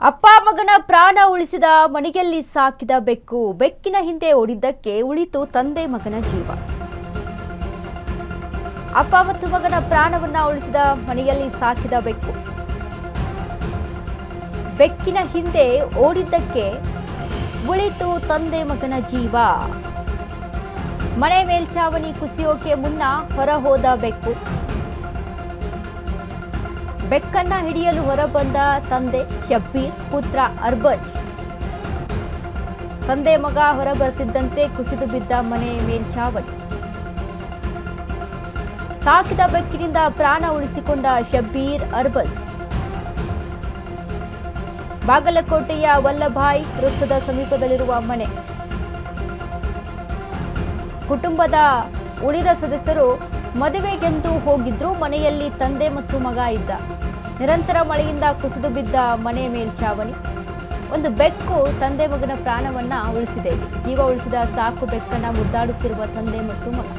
ಅಪ್ಪ ಮಗನ ಪ್ರಾಣ ಉಳಿಸಿದ ಮನೆಯಲ್ಲಿ ಸಾಕಿದ ಬೆಕ್ಕು, ಬೆಕ್ಕಿನ ಹಿಂದೆ ಓಡಿದ್ದಕ್ಕೆ ಉಳಿತು ತಂದೆ ಮಗನ ಜೀವ. ಅಪ್ಪ ಮತ್ತು ಮಗನ ಪ್ರಾಣವನ್ನ ಉಳಿಸಿದ ಮನೆಯಲ್ಲಿ ಸಾಕಿದ ಬೆಕ್ಕು, ಬೆಕ್ಕಿನ ಹಿಂದೆ ಓಡಿದ್ದಕ್ಕೆ ಉಳಿತು ತಂದೆ ಮಗನ ಜೀವ. ಮನೆ ಮೇಲ್ಚಾವಣಿ ಕುಸಿಯೋಕೆ ಮುನ್ನ ಹೊರ ಹೋದ ಬೆಕ್ಕು, ಬೆಕ್ಕನ್ನ ಹಿಡಿಯಲು ಹೊರಬಂದ ತಂದೆ ಶಬ್ಬೀರ್, ಪುತ್ರ ಅರ್ಬಜ್. ತಂದೆ ಮಗ ಹೊರ ಬರ್ತಿದ್ದಂತೆ ಕುಸಿದು ಬಿದ್ದ ಮನೆ ಮೇಲ್ಚಾವಣಿ. ಸಾಕಿದ ಬೆಕ್ಕಿನಿಂದ ಪ್ರಾಣ ಉಳಿಸಿಕೊಂಡ ಶಬ್ಬೀರ್, ಅರ್ಬಜ್ ಬಾಗಲಕೋಟೆಯ ವಲ್ಲಭಾಯ್ ವೃತ್ತದ ಸಮೀಪದಲ್ಲಿರುವ ಮನೆ. ಕುಟುಂಬದ ಉಳಿದ ಸದಸ್ಯರು ಮದುವೆಗೆಂದು ಹೋಗಿದ್ರು. ಮನೆಯಲ್ಲಿ ತಂದೆ ಮತ್ತು ಮಗ ಇದ್ದ. ನಿರಂತರ ಮಳೆಯಿಂದ ಕುಸಿದು ಬಿದ್ದ ಮನೆ ಮೇಲ್ಚಾವಣಿ. ಒಂದು ಬೆಕ್ಕು ತಂದೆ ಮಗನ ಪ್ರಾಣವನ್ನ ಉಳಿಸಿದೆ. ಜೀವ ಉಳಿಸಿದ ಸಾಕು ಬೆಕ್ಕನ್ನ ಮುದ್ದಾಡುತ್ತಿರುವ ತಂದೆ ಮತ್ತು ಮಗ.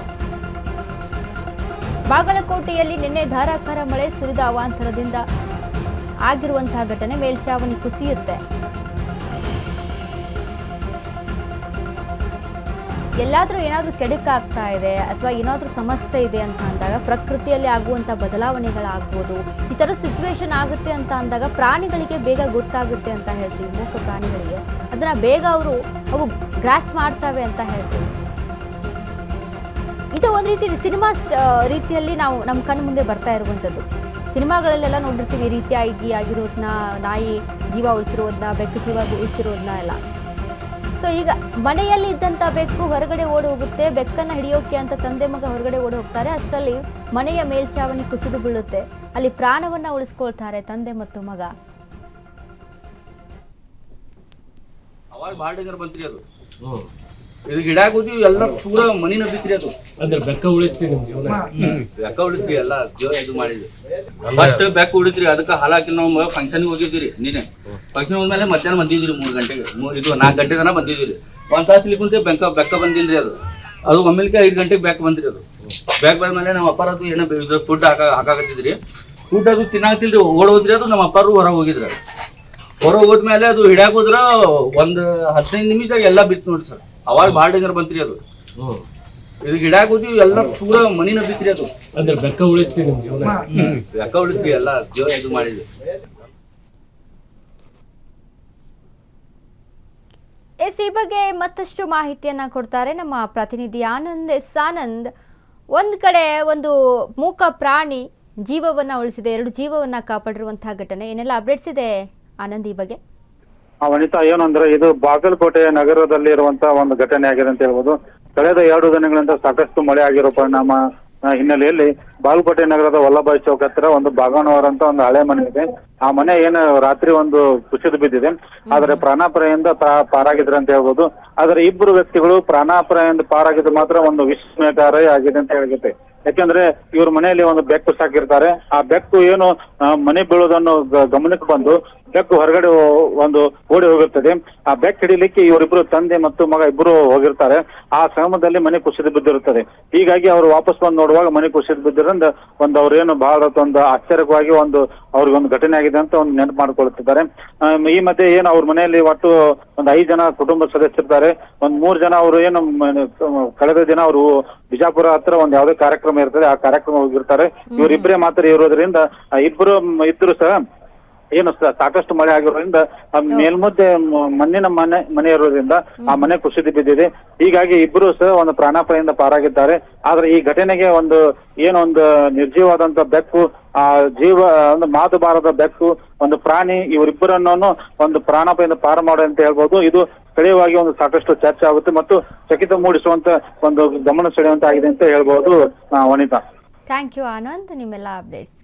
ಬಾಗಲಕೋಟೆಯಲ್ಲಿ ನಿನ್ನೆ ಧಾರಾಕಾರ ಮಳೆ ಸುರಿದ ಅವಾಂತರದಿಂದ ಆಗಿರುವಂತಹ ಘಟನೆ. ಮೇಲ್ಚಾವಣಿ ಕುಸಿಯುತ್ತೆ. ಎಲ್ಲಾದ್ರೂ ಏನಾದ್ರೂ ಕೆಡುಕಾಗ್ತಾ ಇದೆ ಅಥವಾ ಏನಾದ್ರೂ ಸಮಸ್ಯೆ ಇದೆ ಅಂತ ಅಂದಾಗ ಪ್ರಕೃತಿಯಲ್ಲಿ ಆಗುವಂಥ ಬದಲಾವಣೆಗಳಾಗ್ಬೋದು. ಈ ಥರ ಸಿಚುವೇಶನ್ ಆಗುತ್ತೆ ಅಂತ ಅಂದಾಗ ಪ್ರಾಣಿಗಳಿಗೆ ಬೇಗ ಗೊತ್ತಾಗುತ್ತೆ ಅಂತ ಹೇಳ್ತೀವಿ. ಮೂಕ ಪ್ರಾಣಿಗಳಿಗೆ ಅದನ್ನ ಬೇಗ ಅವು ಗ್ರಾಸ್ ಮಾಡ್ತವೆ ಅಂತ ಹೇಳ್ತೀವಿ. ಇದು ಒಂದು ರೀತಿ ಸಿನಿಮಾ ರೀತಿಯಲ್ಲಿ ನಾವು ನಮ್ಮ ಕಣ್ಣು ಮುಂದೆ ಬರ್ತಾ ಇರುವಂಥದ್ದು. ಸಿನಿಮಾಗಳಲ್ಲೆಲ್ಲ ನೋಡಿರ್ತೀವಿ ಈ ರೀತಿಯಾಗಿ ಆಗಿರೋದನ್ನ, ನಾಯಿ ಜೀವ ಉಳಿಸಿರೋದನ್ನ, ಬೆಕ್ಕು ಜೀವ ಉಳಿಸಿರೋದನ್ನ ಎಲ್ಲ. ಸೊ ಈಗ ಮನೆಯಲ್ಲಿ ಇದ್ದಂಥ ಬೆಕ್ಕು ಹೊರಗಡೆ ಓಡಿ ಹೋಗುತ್ತೆ. ಬೆಕ್ಕನ್ನು ಹಿಡಿಯೋಕೆ ಅಂತ ತಂದೆ ಮಗ ಹೊರಗಡೆ ಓಡಿ ಹೋಗ್ತಾರೆ. ಅಷ್ಟರಲ್ಲಿ ಮನೆಯ ಮೇಲ್ಚಾವಣಿ ಕುಸಿದು ಬೀಳುತ್ತೆ. ಅಲ್ಲಿ ಪ್ರಾಣವನ್ನ ಉಳಿಸ್ಕೊಳ್ತಾರೆ ತಂದೆ ಮತ್ತು ಮಗ. ಇದು ಗಿಡ ಕೂತಿ ಎಲ್ಲ ಪೂರ ಮನಿನ ಬಿತ್ರಿ ಅದು. ಅಂದ್ರೆ ಬೆಕ್ಕ ಉಳಿಸ್ತೀವಿ ಬೆಕ್ಕ ಉಳಿಸ್ರಿ ಎಲ್ಲ ಜೀವ ಇದು ಮಾಡಿದ್ವಿ. ಫಸ್ಟ್ ಬೆಕ್ಕ ಉಳಿತ್ರಿ, ಅದಕ್ಕೆ ಹಾಲಾಕಿ ನಾವು ಫಂಕ್ಷನ್ಗೆ ಹೋಗಿದ್ವಿ. ನೀನೆ ಫಂಕ್ಷನ್ ಹೋದ್ಮೇಲೆ ಮಧ್ಯಾಹ್ನ ಬಂದಿದ್ರಿ 3 ಗಂಟೆಗೆ. ಇದು 4 ಗಂಟೆ ತನಕ ಬಂದಿದ್ವಿ. 1 ತಾಸು ಕುಂತೆ ಬೆಕ್ಕ ಬಂದಿಲ್ರಿ. ಅದು ಒಮ್ಮೆಲ್ಕೆ 5 ಗಂಟೆಗೆ ಬ್ಯಾಕ್ ಬಂದ್ರಿ. ಅದು ಬ್ಯಾಕ್ ಬಂದ್ಮೇಲೆ ನಮ್ಮ ಅಪ್ಪಾರದು ಏನೋ ಫುಡ್ ಹಾಕಾಕತ್ತಿದ್ರಿ. ಫುಡ್ ಅದು ತಿನ್ನಾಕತಿಲ್ರಿ, ಓಡೋದ್ರಿ. ಅದು ನಮ್ಮ ಅಪ್ಪಾರು ಹೊರ ಹೋಗಿದ್ರ. ಹೊರ ಹೋದ್ಮೇಲೆ ಅದು ಹಿಡ್ಯಾಕ ಹೋದ್ರ 15 ನಿಮಿಷದಾಗ ಎಲ್ಲ ಬಿತ್ತು ನೋಡಿ ಸರ್. ಅವಾಗ ಭಾಳ ಡೇಂಜರ್ ಬಂತ್ರಿ ಅದು. ಇದು ಗಿಡ ಕೂತಿ ಎಲ್ಲ ಪೂರ ಮನಿನ ಬಿತ್ರಿ ಅದು. ಅಂದ್ರೆ ಬೆಕ್ಕ ಉಳಿಸ್ತೀವಿ ಬೆಕ್ಕ ಉಳಿಸ್ರಿ ಎಲ್ಲ ಜೀವ ಇದು ಮಾಡಿದ್ವಿ. ಈ ಬಗ್ಗೆ ಮತ್ತಷ್ಟು ಮಾಹಿತಿಯನ್ನ ಕೊಡ್ತಾರೆ ನಮ್ಮ ಪ್ರತಿನಿಧಿ ಆನಂದ್. ಆನಂದ್, ಒಂದ್ ಕಡೆ ಒಂದು ಮೂಕ ಪ್ರಾಣಿ ಜೀವವನ್ನ ಉಳಿಸಿದೆ, 2 ಜೀವವನ್ನ ಕಾಪಾಡಿರುವಂತಹ ಘಟನೆ. ಏನೆಲ್ಲ ಅಪ್ಡೇಟ್ಸ್ ಇದೆ ಆನಂದ್ ಈ ಬಗ್ಗೆ? ವನಿತಾ, ಏನಂದ್ರೆ ಇದು ಬಾಗಲಕೋಟೆ ನಗರದಲ್ಲಿ ಇರುವಂತಹ ಒಂದು ಘಟನೆ ಆಗಿದೆ ಅಂತ ಹೇಳ್ಬೋದು. ಕಳೆದ 2 ದಿನಗಳಿಂದ ಸಾಕಷ್ಟು ಮಳೆ ಆಗಿರೋ ಪರಿಣಾಮ ಹಿನ್ನೆಲೆಯಲ್ಲಿ ಬಾಗಲಕೋಟೆ ನಗರದ ವಲ್ಲಭಾಯ್ ಚೌಕ್ ಹತ್ತಿರ ಒಂದು ಬಾಗಣವರ ಅಂತ ಒಂದು ಹಳೆ ಮನೆ ಇದೆ. ಆ ಮನೆ ಏನು ರಾತ್ರಿ ಒಂದು ಕುಸಿದು ಬಿದ್ದಿದೆ. ಆದರೆ ಪ್ರಾಣಾಪಾಯದಿಂದ ಪಾರಾಗಿದ್ರೆ ಅಂತ ಹೇಳ್ಬೋದು. ಆದರೆ 2 ವ್ಯಕ್ತಿಗಳು ಪ್ರಾಣಾಪಾಯದಿಂದ ಪಾರಾಗಿದ್ದು ಮಾತ್ರ ಒಂದು ವಿಸ್ಮಯಕಾರಿ ಆಗಿದೆ ಅಂತ ಹೇಳಿರುತ್ತೆ. ಯಾಕೆಂದ್ರೆ ಇವ್ರ ಮನೆಯಲ್ಲಿ ಒಂದು ಬೆಕ್ಕು ಸಾಕಿರ್ತಾರೆ. ಆ ಬೆಕ್ಕು ಏನು ಮನೆ ಬೀಳೋದನ್ನು ಗಮನಕ್ಕೆ ಬಂದು ಬೆಕ್ಕು ಹೊರಗಡೆ ಒಂದು ಓಡಿ ಹೋಗಿರ್ತದೆ. ಆ ಬೆಕ್ಕು ಹಿಡಿಲಿಕ್ಕೆ ಇವರಿಬ್ರು ತಂದೆ ಮತ್ತು ಮಗ ಇಬ್ರು ಹೋಗಿರ್ತಾರೆ. ಆ ಸಮಯದಲ್ಲಿ ಮನೆ ಕುಸಿದು ಬಿದ್ದಿರುತ್ತದೆ. ಹೀಗಾಗಿ ಅವರು ವಾಪಸ್ ಬಂದು ನೋಡುವಾಗ ಮನೆ ಕುಸಿದು ಬಿದ್ದಿರೋದ್ರಿಂದ ಅವ್ರೇನು ಬಹಳ ಒಂದು ಆಶ್ಚರ್ಯವಾಗಿ ಅವ್ರಿಗೊಂದು ಘಟನೆ ಆಗಿದೆ ಅಂತ ಒಂದು ನೆನಪು ಮಾಡ್ಕೊಳ್ತಿದ್ದಾರೆ. ಈ ಮಧ್ಯೆ ಏನು ಅವ್ರ ಮನೆಯಲ್ಲಿ ಒಟ್ಟು ಒಂದು 5 ಜನ ಕುಟುಂಬ ಸದಸ್ಯರಿದ್ದಾರೆ. 3 ಜನ ಅವರು ಏನು ಕಳೆದ ದಿನ ಅವರು ಬಿಜಾಪುರ ಹತ್ರ ಒಂದು ಯಾವುದೇ ಕಾರ್ಯಕ್ರಮ ಇರ್ತದೆ, ಆ ಕಾರ್ಯಕ್ರಮ ಹೋಗಿರ್ತಾರೆ. ಇವರಿಬ್ಬರೇ ಮಾತ್ರ ಇರೋದ್ರಿಂದ ಇಬ್ರು ಇದ್ರು ಸಹ ಏನು ಸಾಕಷ್ಟು ಮಳೆ ಆಗಿರೋದ್ರಿಂದ ಮೇಲ್ಮುದ್ದೆ ಮಣ್ಣಿನ ಮನೆ ಇರೋದ್ರಿಂದ ಆ ಮನೆ ಕುಸಿದು ಬಿದ್ದಿದೆ. ಹೀಗಾಗಿ ಇಬ್ರು ಸಹ ಒಂದು ಪ್ರಾಣಾಪಾಯದಿಂದ ಪಾರಾಗಿದ್ದಾರೆ. ಆದ್ರೆ ಈ ಘಟನೆಗೆ ಒಂದು ನಿರ್ಜೀವವಾದಂತ ಬೆಕ್ಕು, ಆ ಒಂದು ಮಾತು ಬಾರದ ಬೆಕ್ಕು, ಒಂದು ಪ್ರಾಣಿ, ಇವರಿಬ್ಬರನ್ನು ಒಂದು ಪ್ರಾಣಾಪಾಯದಿಂದ ಪಾರು ಮಾಡು ಅಂತ ಹೇಳ್ಬೋದು. ಇದು ಸ್ಥಳೀಯವಾಗಿ ಒಂದು ಸಾಕಷ್ಟು ಚರ್ಚೆ ಆಗುತ್ತೆ ಮತ್ತು ಚಕಿತ ಮೂಡಿಸುವಂತ ಒಂದು ಗಮನ ಸೆಳೆಯುವಂತ ಆಗಿದೆ ಅಂತ ಹೇಳ್ಬೋದು ವನಿತಾ. ಥ್ಯಾಂಕ್ ಯು ಆನಂದ್, ನಿಮ್ಮೆಲ್ಲ ಅಪ್ಡೇಟ್ಸ್.